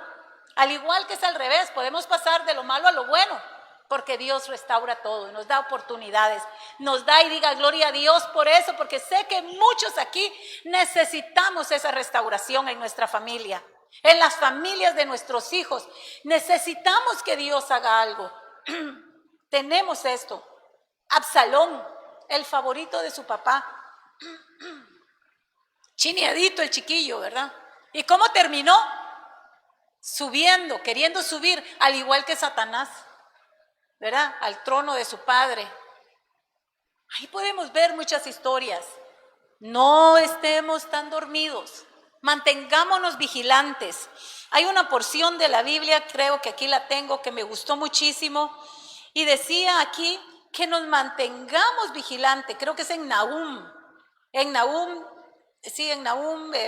Al igual que es al revés, podemos pasar de lo malo a lo bueno, porque Dios restaura todo y nos da oportunidades. Nos da, y diga gloria a Dios por eso, porque sé que muchos aquí necesitamos esa restauración en nuestra familia, en las familias de nuestros hijos. Necesitamos que Dios haga algo. Tenemos esto. Absalón, el favorito de su papá, chineadito el chiquillo, ¿verdad? ¿Y cómo terminó? Subiendo, queriendo subir, al igual que Satanás, ¿verdad?, al trono de su padre. Ahí podemos ver muchas historias. No estemos tan dormidos, mantengámonos vigilantes. Hay una porción de la Biblia, creo que aquí la tengo, que me gustó muchísimo, y decía aquí que nos mantengamos vigilantes. Creo que es en Nahum.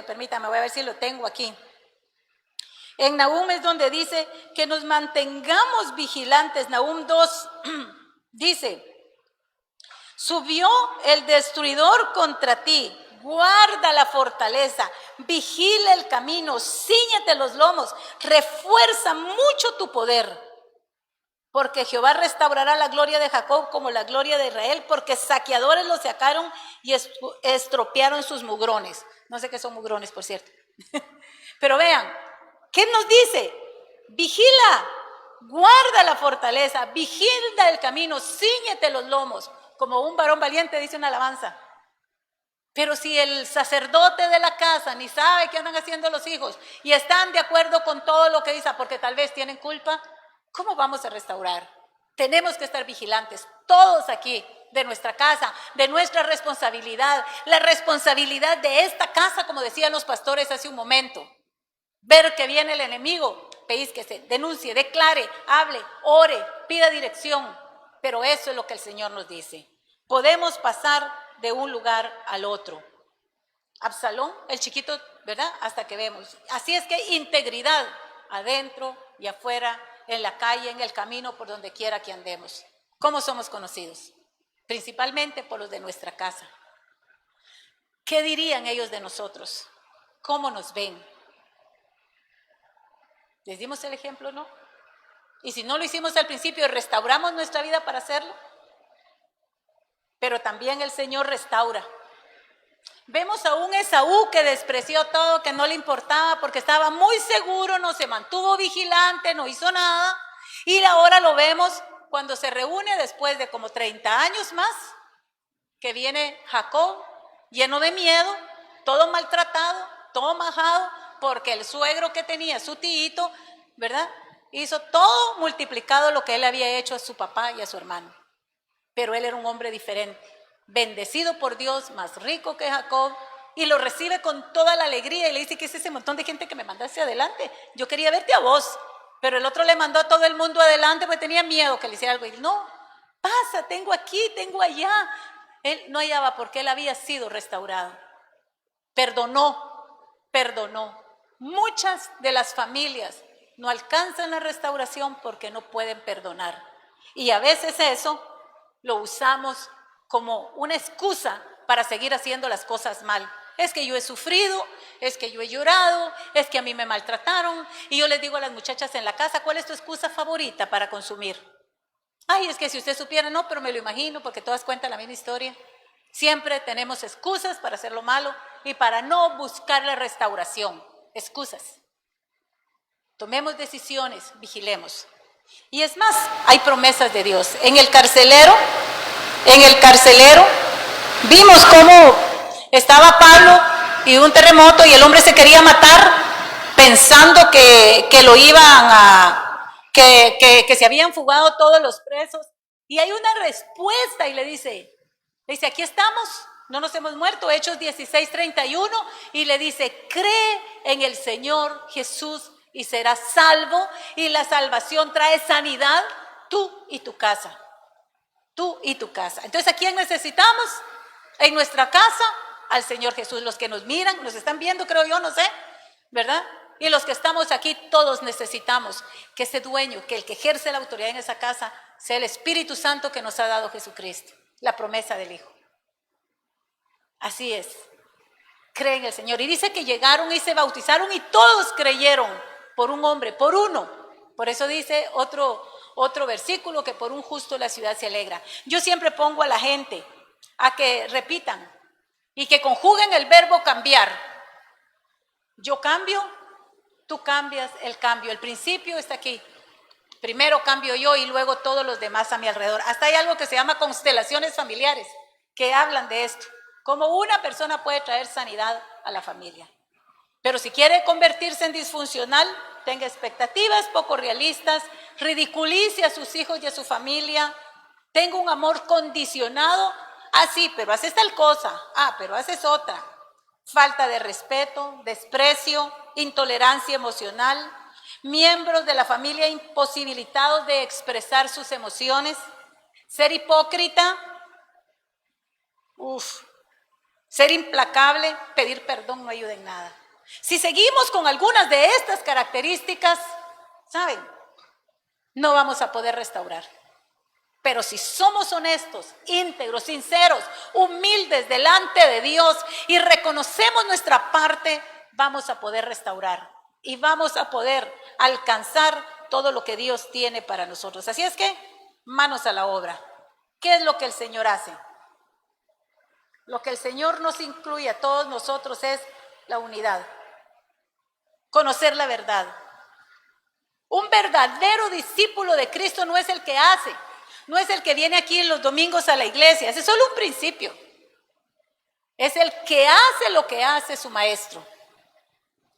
Permítame, voy a ver si lo tengo aquí. En Nahum es donde dice que nos mantengamos vigilantes. Nahum 2 dice, subió el destruidor contra ti, guarda la fortaleza, vigila el camino, cíñete los lomos, refuerza mucho tu poder. Porque Jehová restaurará la gloria de Jacob como la gloria de Israel, porque saqueadores lo sacaron y estropearon sus mugrones. No sé qué son mugrones, por cierto. Pero vean, ¿qué nos dice? Vigila, guarda la fortaleza, vigila el camino, cíñete los lomos, como un varón valiente, dice una alabanza. Pero si el sacerdote de la casa ni sabe qué andan haciendo los hijos y están de acuerdo con todo lo que dice, porque tal vez tienen culpa, ¿cómo vamos a restaurar? Tenemos que estar vigilantes, todos aquí, de nuestra casa, de nuestra responsabilidad, la responsabilidad de esta casa, como decían los pastores hace un momento. Ver que viene el enemigo, peísquese, denuncie, declare, hable, ore, pida dirección. Pero eso es lo que el Señor nos dice. Podemos pasar de un lugar al otro. Absalón, el chiquito, ¿verdad? Hasta que vemos. Así es que integridad adentro y afuera, en la calle, en el camino, por donde quiera que andemos. ¿Cómo somos conocidos? Principalmente por los de nuestra casa. ¿Qué dirían ellos de nosotros? ¿Cómo nos ven? ¿Les dimos el ejemplo, no? Y si no lo hicimos al principio, ¿restauramos nuestra vida para hacerlo? Pero también el Señor restaura. Vemos a un Esaú que despreció todo, que no le importaba porque estaba muy seguro, no se mantuvo vigilante, no hizo nada. Y ahora lo vemos cuando se reúne después de como 30 años más, que viene Jacob lleno de miedo, todo maltratado, todo majado, porque el suegro que tenía, su tíito, ¿verdad?, hizo todo multiplicado lo que él había hecho a su papá y a su hermano. Pero él era un hombre diferente, bendecido por Dios, más rico que Jacob, y lo recibe con toda la alegría y le dice: ¿qué es ese montón de gente que me mandaste adelante? Yo quería verte a vos. Pero el otro le mandó a todo el mundo adelante porque tenía miedo que le hiciera algo. Y no, pasa, tengo aquí, tengo allá. Él no hallaba porque él había sido restaurado. Perdonó. Muchas de las familias no alcanzan la restauración porque no pueden perdonar. Y a veces eso lo usamos como una excusa para seguir haciendo las cosas mal. Es que yo he sufrido, es que yo he llorado, es que a mí me maltrataron. Y yo les digo a las muchachas en la casa, ¿cuál es tu excusa favorita para consumir? Ay, es que si usted supiera, no, pero me lo imagino porque todas cuentan la misma historia. Siempre tenemos excusas para hacer lo malo y para no buscar la restauración. Excusas. Tomemos decisiones, vigilemos. Y es más, hay promesas de Dios. En el carcelero, vimos cómo estaba Pablo y un terremoto y el hombre se quería matar pensando que lo iban a, que se habían fugado todos los presos. Y hay una respuesta y le dice, aquí estamos, no nos hemos muerto, Hechos 16:31, y le dice, cree en el Señor Jesús y serás salvo, y la salvación trae sanidad, tú y tu casa. Tú y tu casa. Entonces, ¿a quién necesitamos? En nuestra casa, al Señor Jesús. Los que nos miran, nos están viendo, creo yo, no sé, ¿verdad? Y los que estamos aquí, todos necesitamos que ese dueño, que el que ejerce la autoridad en esa casa, sea el Espíritu Santo que nos ha dado Jesucristo, la promesa del Hijo. Así es. Creen en el Señor. Y dice que llegaron y se bautizaron y todos creyeron por un hombre, por uno. Por eso dice otro versículo, que por un justo la ciudad se alegra. Yo siempre pongo a la gente a que repitan y que conjuguen el verbo cambiar. Yo cambio, tú cambias, el cambio. El principio está aquí. Primero cambio yo y luego todos los demás a mi alrededor. Hasta hay algo que se llama constelaciones familiares que hablan de esto. Cómo una persona puede traer sanidad a la familia. Pero si quiere convertirse en disfuncional, tenga expectativas poco realistas, ridiculice a sus hijos y a su familia, tenga un amor condicionado. Ah, sí, pero haces tal cosa. Ah, pero haces otra. Falta de respeto, desprecio, intolerancia emocional, miembros de la familia imposibilitados de expresar sus emociones, ser hipócrita, ser implacable, pedir perdón no ayuda en nada. Si seguimos con algunas de estas características, ¿saben? No vamos a poder restaurar. Pero si somos honestos, íntegros, sinceros, humildes delante de Dios y reconocemos nuestra parte, vamos a poder restaurar y vamos a poder alcanzar todo lo que Dios tiene para nosotros. Así es que, manos a la obra. ¿Qué es lo que el Señor hace? Lo que el Señor nos incluye a todos nosotros es la unidad. Conocer la verdad. Un verdadero discípulo de Cristo no es el que hace, no es el que viene aquí los domingos a la iglesia, ese es solo un principio. Es el que hace lo que hace su maestro,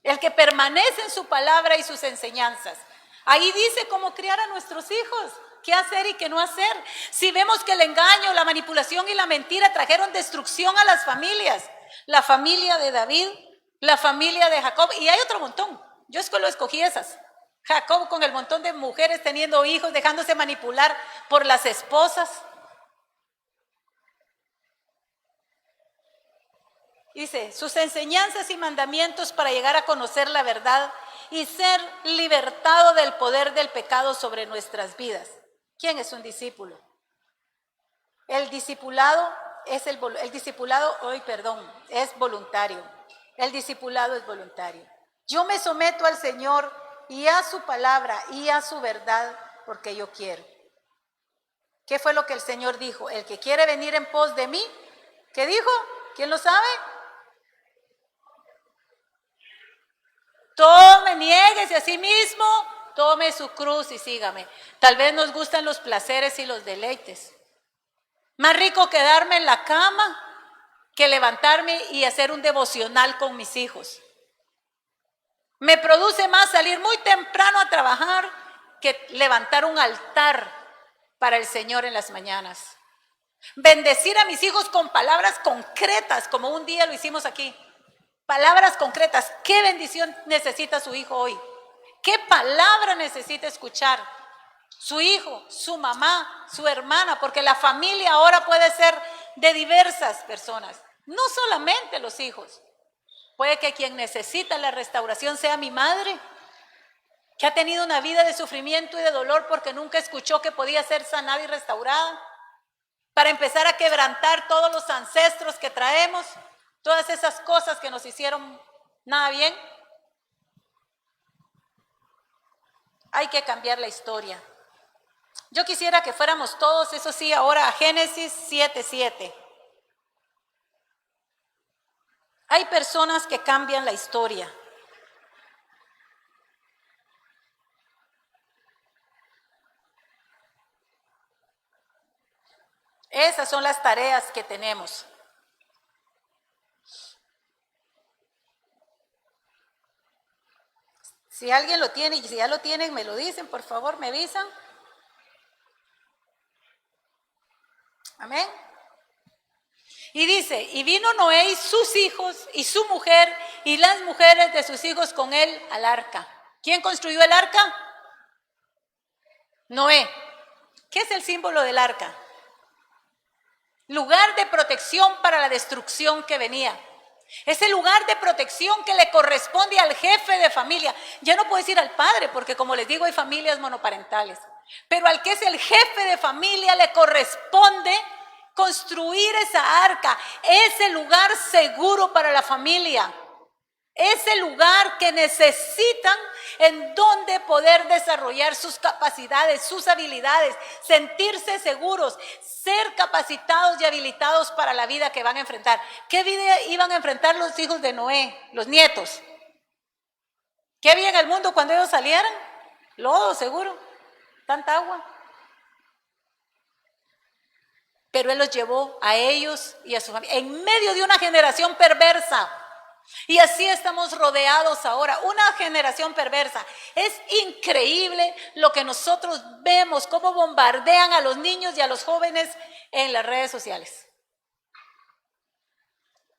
el que permanece en su palabra y sus enseñanzas. Ahí dice cómo criar a nuestros hijos, qué hacer y qué no hacer. Si vemos que el engaño, la manipulación y la mentira trajeron destrucción a las familias, la familia de David, la familia de Jacob, y hay otro montón, yo solo escogí esas. Jacob con el montón de mujeres teniendo hijos, dejándose manipular por las esposas. Dice, sus enseñanzas y mandamientos para llegar a conocer la verdad y ser libertado del poder del pecado sobre nuestras vidas. ¿Quién es un discípulo? El discipulado es voluntario. El discipulado es voluntario. Yo me someto al Señor y a su palabra y a su verdad porque yo quiero. ¿Qué fue lo que el Señor dijo? El que quiere venir en pos de mí, ¿qué dijo? ¿Quién lo sabe? Tome, niéguese a sí mismo, tome su cruz y sígame. Tal vez nos gustan los placeres y los deleites. Más rico quedarme en la cama que levantarme y hacer un devocional con mis hijos. Me produce más salir muy temprano a trabajar que levantar un altar para el Señor en las mañanas. Bendecir a mis hijos con palabras concretas, como un día lo hicimos aquí. Palabras concretas. ¿Qué bendición necesita su hijo hoy? ¿Qué palabra necesita escuchar su hijo, su mamá, su hermana? Porque la familia ahora puede ser de diversas personas, no solamente los hijos. Puede que quien necesita la restauración sea mi madre, que ha tenido una vida de sufrimiento y de dolor porque nunca escuchó que podía ser sanada y restaurada. Para empezar a quebrantar todos los ancestros que traemos, todas esas cosas que nos hicieron nada bien. Hay que cambiar la historia. Yo quisiera que fuéramos todos, eso sí, ahora a Génesis 7:7. Hay personas que cambian la historia. Esas son las tareas que tenemos. Si alguien lo tiene y si ya lo tienen, me lo dicen, por favor, me avisan. Amén. Y dice, y vino Noé y sus hijos y su mujer y las mujeres de sus hijos con él al arca. ¿Quién construyó el arca? Noé. ¿Qué es el símbolo del arca? Lugar de protección para la destrucción que venía. Es el lugar de protección que le corresponde al jefe de familia. Ya no puedo decir al padre, porque como les digo, hay familias monoparentales. Pero al que es el jefe de familia le corresponde construir esa arca, ese lugar seguro para la familia, ese lugar que necesitan en donde poder desarrollar sus capacidades, sus habilidades, sentirse seguros, ser capacitados y habilitados para la vida que van a enfrentar. ¿Qué vida iban a enfrentar los hijos de Noé, los nietos? ¿Qué había en el mundo cuando ellos salieran? Lodo, seguro, tanta agua. Pero Él los llevó a ellos y a su familia en medio de una generación perversa. Y así estamos rodeados ahora, una generación perversa. Es increíble lo que nosotros vemos, cómo bombardean a los niños y a los jóvenes en las redes sociales.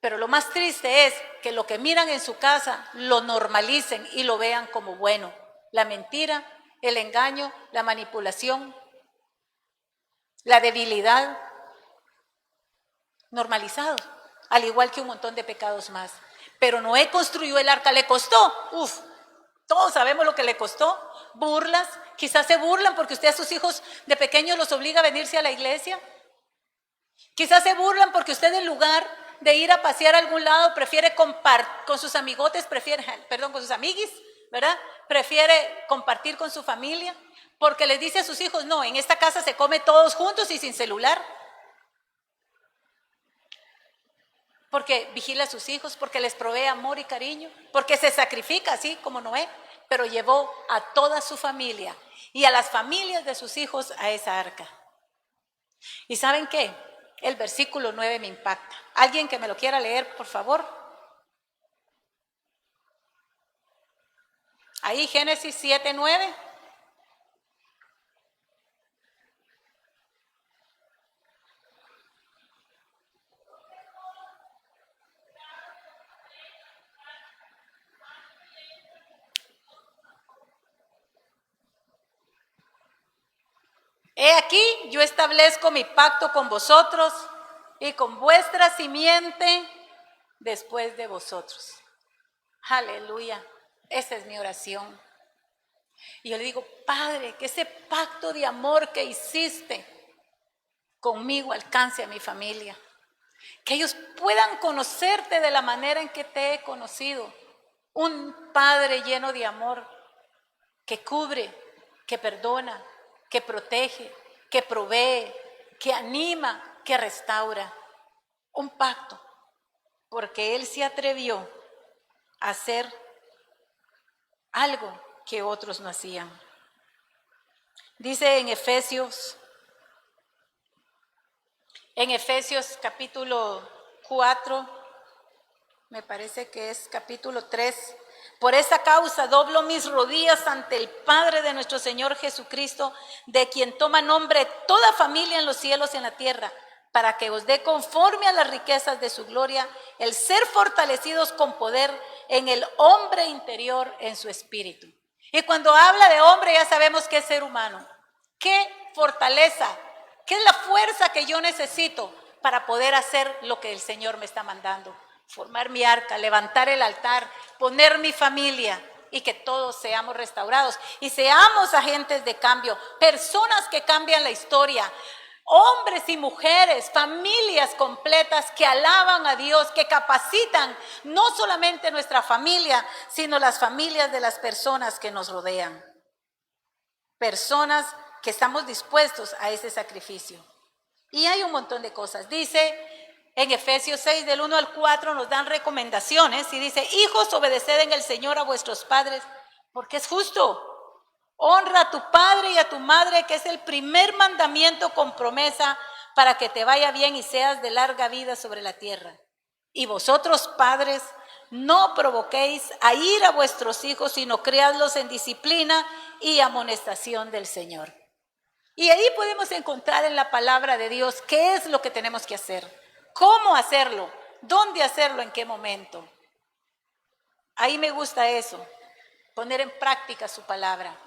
Pero lo más triste es que lo que miran en su casa lo normalicen y lo vean como bueno. La mentira, el engaño, la manipulación, la debilidad. Normalizado, al igual que un montón de pecados más. Pero Noé construyó el arca, ¿le costó? Todos sabemos lo que le costó. Burlas, quizás se burlan porque usted a sus hijos de pequeños los obliga a venirse a la iglesia. Quizás se burlan porque usted en lugar de ir a pasear a algún lado prefiere compartir con sus amigotes, con sus amiguis, ¿verdad? Prefiere compartir con su familia porque les dice a sus hijos, no, en esta casa se come todos juntos y sin celular. Porque vigila a sus hijos, porque les provee amor y cariño, porque se sacrifica así como Noé, pero llevó a toda su familia y a las familias de sus hijos a esa arca. ¿Y saben qué? El versículo 9 me impacta. ¿Alguien que me lo quiera leer, por favor? Ahí, Génesis 7:9. He aquí, yo establezco mi pacto con vosotros y con vuestra simiente después de vosotros. Aleluya, esa es mi oración. Y yo le digo, Padre, que ese pacto de amor que hiciste conmigo alcance a mi familia. Que ellos puedan conocerte de la manera en que te he conocido. Un Padre lleno de amor, que cubre, que perdona, que protege, que provee, que anima, que restaura. Un pacto, porque Él se atrevió a hacer algo que otros no hacían. Dice en Efesios capítulo 4, me parece que es capítulo 3. Por esa causa doblo mis rodillas ante el Padre de nuestro Señor Jesucristo, de quien toma nombre toda familia en los cielos y en la tierra, para que os dé conforme a las riquezas de su gloria, el ser fortalecidos con poder en el hombre interior, en su espíritu. Y cuando habla de hombre ya sabemos que es ser humano. ¿Qué fortaleza? ¿Qué es la fuerza que yo necesito para poder hacer lo que el Señor me está mandando? Formar mi arca, levantar el altar, poner mi familia y que todos seamos restaurados y seamos agentes de cambio, personas que cambian la historia. hombres y mujeres, familias completas que alaban a Dios, que capacitan no solamente nuestra familia, sino las familias de las personas que nos rodean. Personas que estamos dispuestos a ese sacrificio. Y hay un montón de cosas. Dice en Efesios 6, del 1 al 4, nos dan recomendaciones y dice: hijos, obedeced en el Señor a vuestros padres, porque es justo. Honra a tu padre y a tu madre, que es el primer mandamiento con promesa para que te vaya bien y seas de larga vida sobre la tierra. Y vosotros, padres, no provoquéis a ir a vuestros hijos, sino criadlos en disciplina y amonestación del Señor. Y ahí podemos encontrar en la palabra de Dios qué es lo que tenemos que hacer, cómo hacerlo, dónde hacerlo, en qué momento. Ahí me gusta eso, poner en práctica su palabra.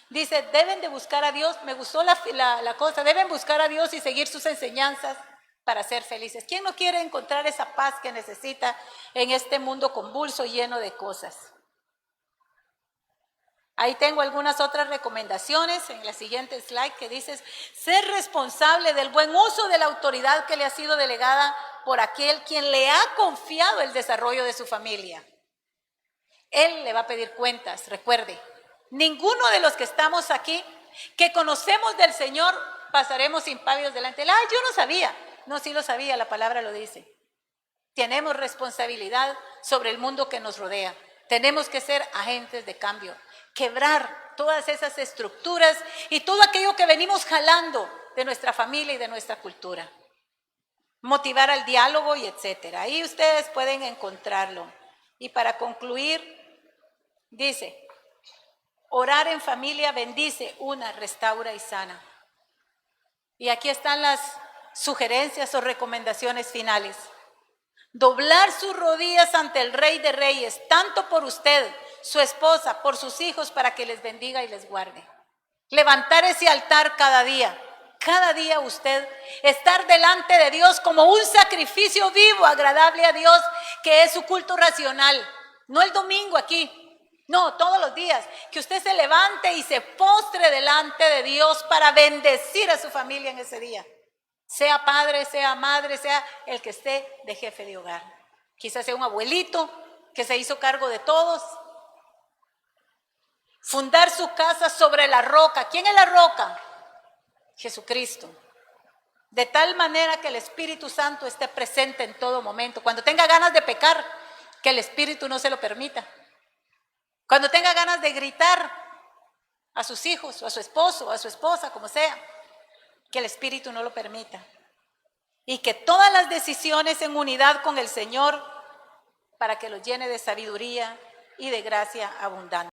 Dice, deben de buscar a Dios, me gustó la cosa, deben buscar a Dios y seguir sus enseñanzas para ser felices. ¿Quién no quiere encontrar esa paz que necesita en este mundo convulso, lleno de cosas? Ahí tengo algunas otras recomendaciones en la siguiente slide que dice: ser responsable del buen uso de la autoridad que le ha sido delegada por aquel quien le ha confiado el desarrollo de su familia. Él le va a pedir cuentas, recuerde. Ninguno de los que estamos aquí, que conocemos del Señor, pasaremos impávidos delante de él. Yo no sabía. No, sí lo sabía, la palabra lo dice. Tenemos responsabilidad sobre el mundo que nos rodea. Tenemos que ser agentes de cambio, quebrar todas esas estructuras y todo aquello que venimos jalando de nuestra familia y de nuestra cultura. Motivar al diálogo y etcétera. Ahí ustedes pueden encontrarlo. Y para concluir, dice: orar en familia bendice, una, restaura y sana. Y aquí están las sugerencias o recomendaciones finales. Doblar sus rodillas ante el Rey de Reyes, tanto por usted, su esposa, por sus hijos, para que les bendiga y les guarde. Levantar ese altar cada día usted, estar delante de Dios como un sacrificio vivo, agradable a Dios, que es su culto racional. No el domingo aquí, no, todos los días, que usted se levante y se postre delante de Dios para bendecir a su familia en ese día. Sea padre, sea madre, sea el que esté de jefe de hogar. Quizás sea un abuelito que se hizo cargo de todos. Fundar su casa sobre la roca. ¿Quién es la roca? Jesucristo. De tal manera que el Espíritu Santo esté presente en todo momento. Cuando tenga ganas de pecar, que el Espíritu no se lo permita. Cuando tenga ganas de gritar a sus hijos, o a su esposo, o a su esposa, como sea, que el Espíritu no lo permita. Y que todas las decisiones en unidad con el Señor, para que los llene de sabiduría y de gracia abundante.